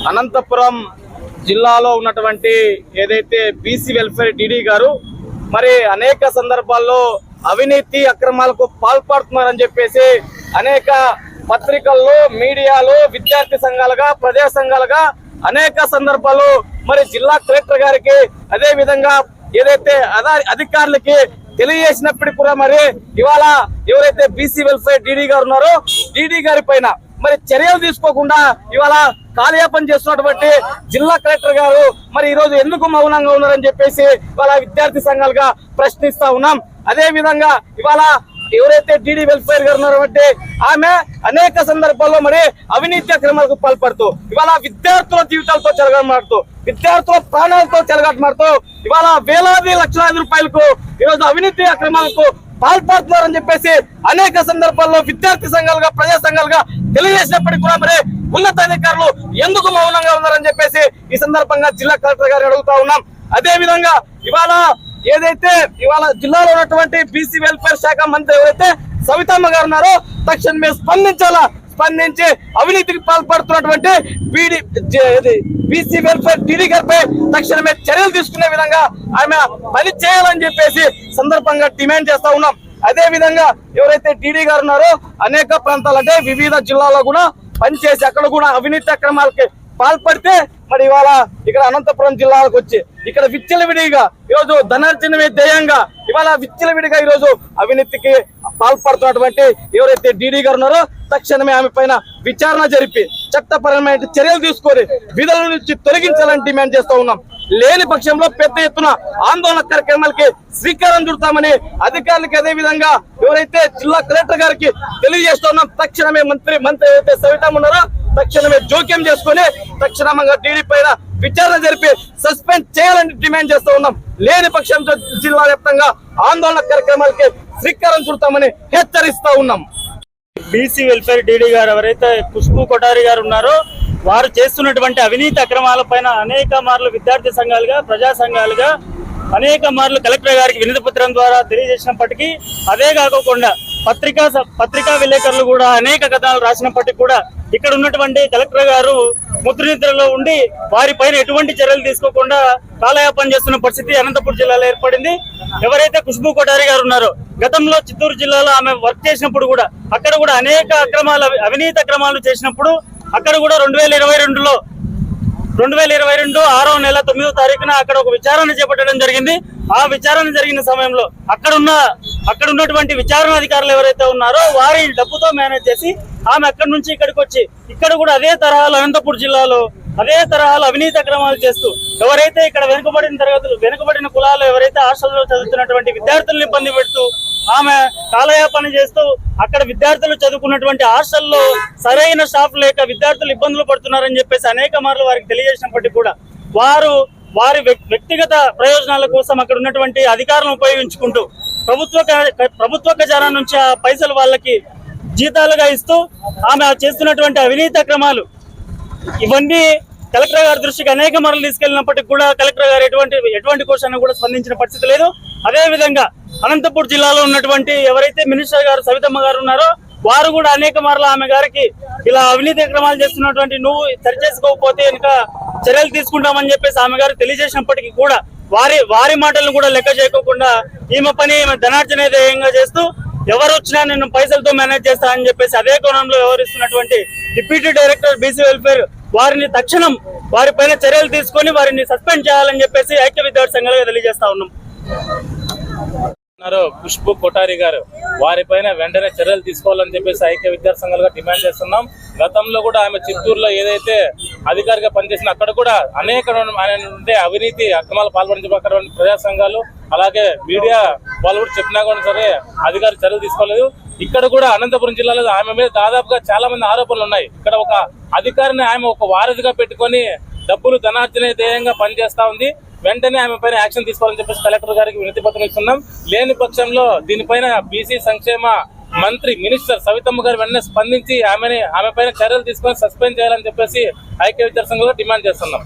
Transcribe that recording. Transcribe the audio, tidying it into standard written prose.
అనంతపురం జిల్లాలో ఉన్నటువంటి ఏదైతే బీసీ వెల్ఫేర్ డీడీ గారు మరి అనేక సందర్భాల్లో అవినీతి అక్రమాలకు పాల్పడుతున్నారని చెప్పేసి అనేక పత్రికల్లో మీడియాలో విద్యార్థి సంఘాలుగా ప్రజా సంఘాలుగా అనేక సందర్భాల్లో మరి జిల్లా కలెక్టర్ గారికి అదే విధంగా ఏదైతే అధికారులకి తెలియజేసినప్పటికీ కూడా మరి ఇవాళ ఎవరైతే బీసీ వెల్ఫేర్ డీడీ గారు ఉన్నారో డీడీ గారి పైన మరి చర్యలు తీసుకోకుండా ఇవాళ కాలయాపన చేస్తున్నటువంటి జిల్లా కలెక్టర్ గారు మరి ఈ రోజు ఎందుకు మౌనంగా ఉన్నారని చెప్పేసి ఇవాళ విద్యార్థి సంఘాలుగా ప్రశ్నిస్తా ఉన్నాం. అదే విధంగా ఇవాళ ఎవరైతే డీడీ వెల్ఫేర్ గారు ఉన్నారంటే ఆమె అనేక సందర్భాల్లో మరి అవినీతి అక్రమాలకు పాల్పడుతూ ఇవాళ విద్యార్థుల జీవితాలతో చెలగాటమాడుతూ విద్యార్థుల ప్రాణాలతో చెలగాటమాడుతూ ఇవాళ వేలాది లక్షలాది రూపాయలకు ఈరోజు అవినీతి అక్రమాలకు పాల్పడుతున్నారని చెప్పేసి అనేక సందర్భాల్లో విద్యార్థి సంఘాలుగా ప్రజా సంఘాలుగా తెలియజేసినప్పటికీ కూడా మరి ఉన్నతాధికారులు ఎందుకు మౌనంగా ఉన్నారని చెప్పేసి ఈ సందర్భంగా జిల్లా కలెక్టర్ గారిని అడుగుతా ఉన్నాం. అదే విధంగా ఇవాళ ఏదైతే ఇవాళ జిల్లాలో ఉన్నటువంటి బీసీ వెల్ఫేర్ శాఖ మంత్రి ఎవరైతే సవితమ్మ గారు ఉన్నారో తక్షణమే స్పందించి అవినీతికి పాల్పడుతున్నటువంటి బీసీ వెల్ఫేర్ డీడీ గారిపై తక్షణమే చర్యలు తీసుకునే విధంగా ఆమె పని చేయాలని చెప్పేసి సందర్భంగా డిమాండ్ చేస్తా ఉన్నాం. అదే విధంగా ఎవరైతే డీడీ గారు ఉన్నారో అనేక ప్రాంతాలు అంటే వివిధ జిల్లాల్లో కూడా పనిచేసి అక్కడ కూడా అవినీతి అక్రమాలకి పాల్పడితే మరి ఇవాళ ఇక్కడ అనంతపురం జిల్లాలకు వచ్చి ఇక్కడ విచ్చలవిడిగా ఈరోజు ధనార్జనమే ధ్యేయంగా ఇవాళ విచ్చలవిడిగా ఈరోజు అవినీతికి పాల్పడుతున్నటువంటి ఎవరైతే డీడీ గారు ఉన్నారో తక్షణమే ఆమె పైన విచారణ జరిపి చట్టపరమైన చర్యలు తీసుకొని విధుల నుంచి తొలగించాలని డిమాండ్ చేస్తూ ఉన్నాం. లేని పక్షంలో పెద్ద ఎత్తున ఆందోళన కార్యక్రమాలకి శ్రీకారం చుడతామని అధికారులకి అదే విధంగా ఎవరైతే జిల్లా కలెక్టర్ గారికి తెలియజేస్తున్నాం. తక్షణమే మంత్రి ఏదైతే సవితమ్మ ఉన్నారో తక్షణమే జోక్యం చేసుకుని తక్షణంగా డీడీ పైన విచారణ జరిపి సస్పెండ్ చేయాలని డిమాండ్ చేస్తూ ఉన్నాం. లేని పక్షంతో జిల్లా వ్యాప్తంగా ఆందోళన కార్యక్రమాలకి శ్రీకారం చుడతామని హెచ్చరిస్తా ఉన్నాం. బీసీ వెల్ఫేర్ డీడీ గారు ఎవరైతే ఖుష్బూ కొఠారి గారు ఉన్నారో వారు చేస్తున్నటువంటి అవినీతి అక్రమాల పైన అనేక మార్లు విద్యార్థి సంఘాలుగా ప్రజా సంఘాలుగా అనేక మార్లు కలెక్టర్ గారికి వినతి పత్రం ద్వారా తెలియజేసినప్పటికీ అదే కాకుండా పత్రికా విలేకరులు కూడా అనేక కథనాలు రాసినప్పటికీ కూడా ఇక్కడ ఉన్నటువంటి కలెక్టర్ గారు ముద్రనిద్రలో ఉండి వారిపైన ఎటువంటి చర్యలు తీసుకోకుండా కాలయాపన చేస్తున్న పరిస్థితి అనంతపురం జిల్లాలో ఏర్పడింది. ఎవరైతే ఖుష్బూ కొఠారి గారు ఉన్నారో గతంలో చిత్తూరు జిల్లాలో ఆమె వర్క్ చేసినప్పుడు కూడా అక్కడ కూడా అనేక అవినీతి అక్రమాలు చేసినప్పుడు అక్కడ కూడా 2022 6వ నెల 9వ తారీఖున అక్కడ ఒక విచారణ చేపట్టడం జరిగింది. ఆ విచారణ జరిగిన సమయంలో అక్కడ ఉన్నటువంటి విచారణ అధికారులు ఎవరైతే ఉన్నారో వారి డబ్బుతో మేనేజ్ చేసి ఆమె అక్కడి నుంచి ఇక్కడికి వచ్చి ఇక్కడ కూడా అదే తరహాలో అనంతపురం జిల్లాలో అదే తరహాలో అవినీతి అక్రమాలు చేస్తూ ఎవరైతే ఇక్కడ వెనుకబడిన కులాలు ఎవరైతే హాస్టల్లో చదువుతున్నటువంటి విద్యార్థులను ఇబ్బంది పెడుతూ ఆమె కాలయాపన చేస్తూ అక్కడ విద్యార్థులు చదువుకున్నటువంటి హాస్టల్లో సరైన స్టాఫ్ లేక విద్యార్థులు ఇబ్బందులు పడుతున్నారని చెప్పేసి అనేక మార్లు వారికి తెలియజేసినప్పటికీ కూడా వారి వ్యక్తిగత ప్రయోజనాల కోసం అక్కడ ఉన్నటువంటి అధికారులను ఉపయోగించుకుంటూ ప్రభుత్వ ఖజానా నుంచి ఆ పైసలు వాళ్ళకి జీతాలుగా ఇస్తూ ఆమె చేస్తున్నటువంటి అవినీతి అక్రమాలు ఇవన్నీ కలెక్టర్ గారి దృష్టికి అనేక మార్లు తీసుకెళ్లినప్పటికీ కూడా కలెక్టర్ గారు ఎటువంటి క్వశ్చన్ కూడా స్పందించిన పరిస్థితి లేదు. అదే విధంగా అనంతపురం జిల్లాలో ఉన్నటువంటి ఎవరైతే మినిస్టర్ గారు సవితమ్మ గారు ఉన్నారో వారు కూడా అనేక మార్లు ఆమె గారికి ఇలా అవినీతి అక్రమాలు చేస్తున్నటువంటి నువ్వు సరి చేసుకోకపోతే ఇంకా చర్యలు తీసుకుంటామని చెప్పేసి ఆమె గారు తెలియజేసినప్పటికీ కూడా వారి మాటలను కూడా లెక్క చేయకోకుండా ఈమె ధనార్జన ధ్యేయంగా చేస్తూ ఎవరు వచ్చినా నేను పైసలతో మేనేజ్ చేస్తా అని చెప్పేసి అదే కోణంలో వ్యవహరిస్తున్నటువంటి డిప్యూటీ డైరెక్టర్ బీసీ వెల్ఫేర్ వారిని తక్షణం వారిపైన చర్యలు తీసుకొని వారిని సస్పెండ్ చేయాలని చెప్పేసి ఐక్య విద్యార్థి సంఘాలుగా తెలియజేస్తా ఉన్నాం. ఖుష్బూ కొఠారి గారు వారిపైన వెంటనే చర్యలు తీసుకోవాలని చెప్పేసి ఐక్య విద్యార్థి సంఘాలుగా డిమాండ్ చేస్తున్నాం. గతంలో కూడా ఆమె చిత్తూరులో ఏదైతే అధికారిగా పనిచేసిన అక్కడ కూడా అనేక అవినీతి అక్రమాలు పాల్పడిన ప్రజా సంఘాలు అలాగే మీడియా వాళ్ళు కూడా చెప్పినా కూడా సరే అధికారులు చర్యలు తీసుకోలేదు. ఇక్కడ కూడా అనంతపురం జిల్లాలో ఆమె మీద దాదాపుగా చాలా మంది ఆరోపణలు ఉన్నాయి. ఇక్కడ ఒక అధికారిని ఆమె ఒక వారధిగా పెట్టుకొని డబ్బులు ధనార్జన ధ్యేయంగా పనిచేస్తా ఉంది. వెంటనే ఆమె పైన యాక్షన్ తీసుకోవాలని చెప్పేసి కలెక్టర్ గారికి వినతి పత్రం ఇస్తున్నాం. లేని పక్షంలో దీనిపైన బీసీ సంక్షేమ మంత్రి మినిస్టర్ సవితమ్మ గారు వెంటనే స్పందించి ఆమె పైన చర్యలు తీసుకొని సస్పెండ్ చేయాలని చెప్పేసి ఐక్య విద్యార్థి సంఘంలో డిమాండ్ చేస్తున్నాం.